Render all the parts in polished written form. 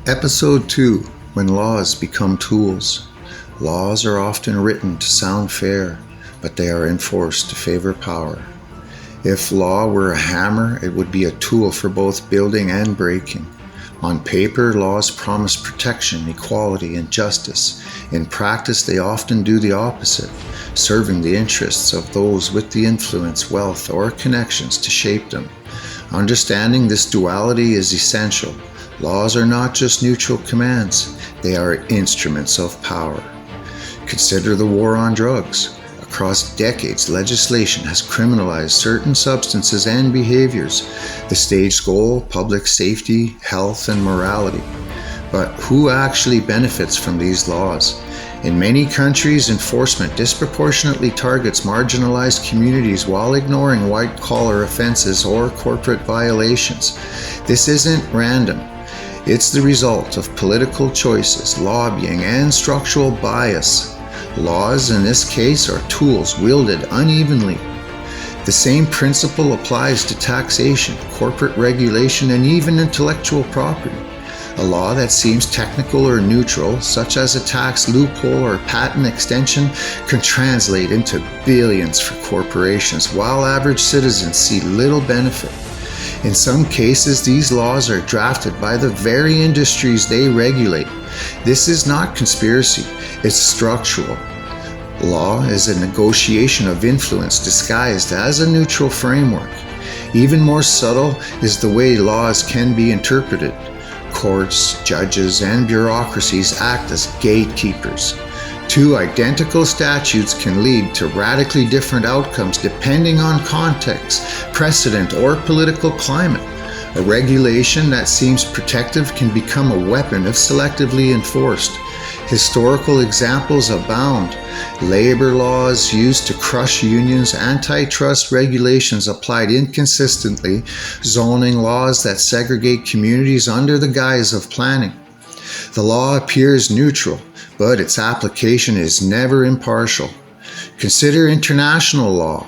Episode 2: When Laws Become Tools. Laws are often written to sound fair, but they are enforced to favor power. If law were a hammer, it would be a tool for both building and breaking. On paper, laws promise protection, equality, and justice. In practice, they often do the opposite, serving the interests of those with the influence, wealth, or connections to shape them. Understanding this duality is essential. Laws are not just neutral commands, they are instruments of power. Consider the war on drugs. Across decades, legislation has criminalized certain substances and behaviors. The stated goal: public safety, health, and morality. But who actually benefits from these laws? In many countries, enforcement disproportionately targets marginalized communities while ignoring white-collar offenses or corporate violations. This isn't random. It's the result of political choices, lobbying, and structural bias. Laws, in this case, are tools wielded unevenly. The same principle applies to taxation, corporate regulation, and even intellectual property. A law that seems technical or neutral, such as a tax loophole or patent extension, can translate into billions for corporations, while average citizens see little benefit. In some cases, these laws are drafted by the very industries they regulate. This is not conspiracy, it's structural. Law is a negotiation of influence disguised as a neutral framework. Even more subtle is the way laws can be interpreted. Courts, judges, and bureaucracies act as gatekeepers. Two identical statutes can lead to radically different outcomes depending on context, precedent, or political climate. A regulation that seems protective can become a weapon if selectively enforced. Historical examples abound. Labor laws used to crush unions, antitrust regulations applied inconsistently, zoning laws that segregate communities under the guise of planning. The law appears neutral, but its application is never impartial. Consider international law.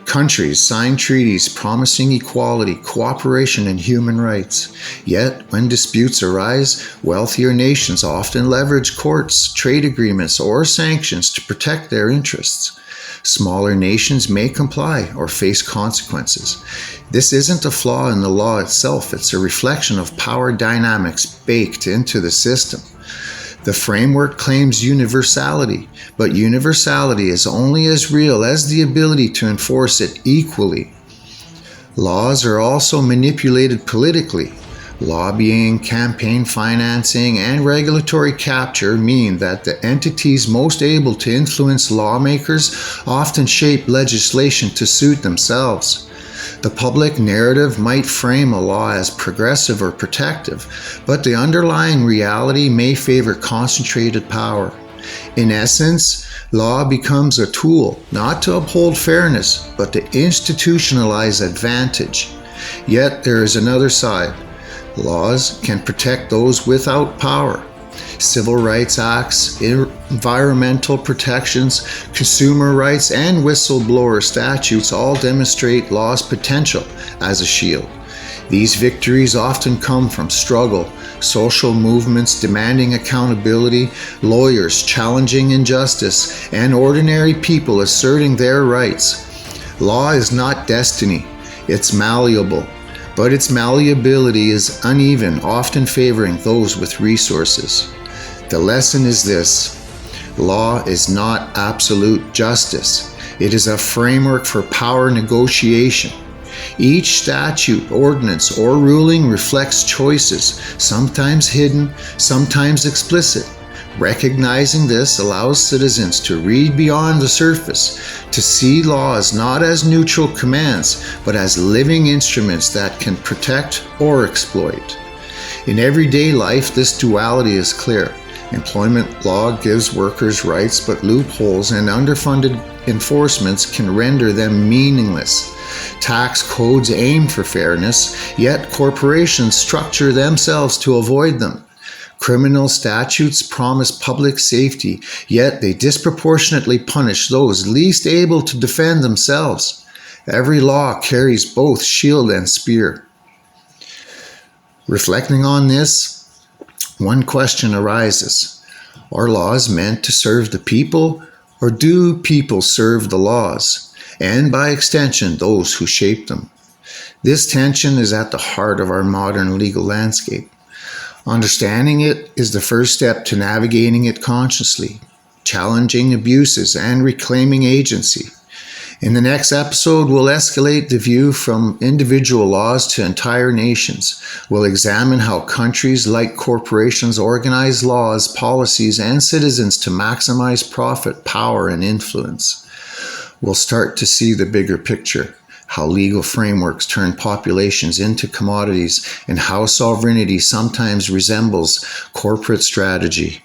Countries sign treaties promising equality, cooperation, and human rights. Yet, when disputes arise, wealthier nations often leverage courts, trade agreements, or sanctions to protect their interests. Smaller nations may comply or face consequences. This isn't a flaw in the law itself, it's a reflection of power dynamics baked into the system. The framework claims universality, but universality is only as real as the ability to enforce it equally. Laws are also manipulated politically. Lobbying, campaign financing, and regulatory capture mean that the entities most able to influence lawmakers often shape legislation to suit themselves. The public narrative might frame a law as progressive or protective, but the underlying reality may favor concentrated power. In essence, law becomes a tool not to uphold fairness, but to institutionalize advantage. Yet there is another side. Laws can protect those without power. Civil rights acts, environmental protections, consumer rights, and whistleblower statutes all demonstrate law's potential as a shield. These victories often come from struggle, social movements demanding accountability, lawyers challenging injustice, and ordinary people asserting their rights. Law is not destiny, it's malleable. But its malleability is uneven, often favoring those with resources. The lesson is this: law is not absolute justice. It is a framework for power negotiation. Each statute, ordinance, or ruling reflects choices, sometimes hidden, sometimes explicit. Recognizing this allows citizens to read beyond the surface, to see laws not as neutral commands, but as living instruments that can protect or exploit. In everyday life, this duality is clear. Employment law gives workers rights, but loopholes and underfunded enforcements can render them meaningless. Tax codes aim for fairness, yet corporations structure themselves to avoid them. Criminal statutes promise public safety, yet they disproportionately punish those least able to defend themselves. Every law carries both shield and spear. Reflecting on this, One question arises: are laws meant to serve the people, or do people serve the laws, and by extension, those who shape them? This tension is at the heart of our modern legal landscape. Understanding it is the first step to navigating it consciously, challenging abuses, and reclaiming agency. In the next episode, we'll escalate the view from individual laws to entire nations. We'll examine how countries like corporations organize laws, policies, and citizens to maximize profit, power, and influence. We'll start to see the bigger picture, how legal frameworks turn populations into commodities, and how sovereignty sometimes resembles corporate strategy.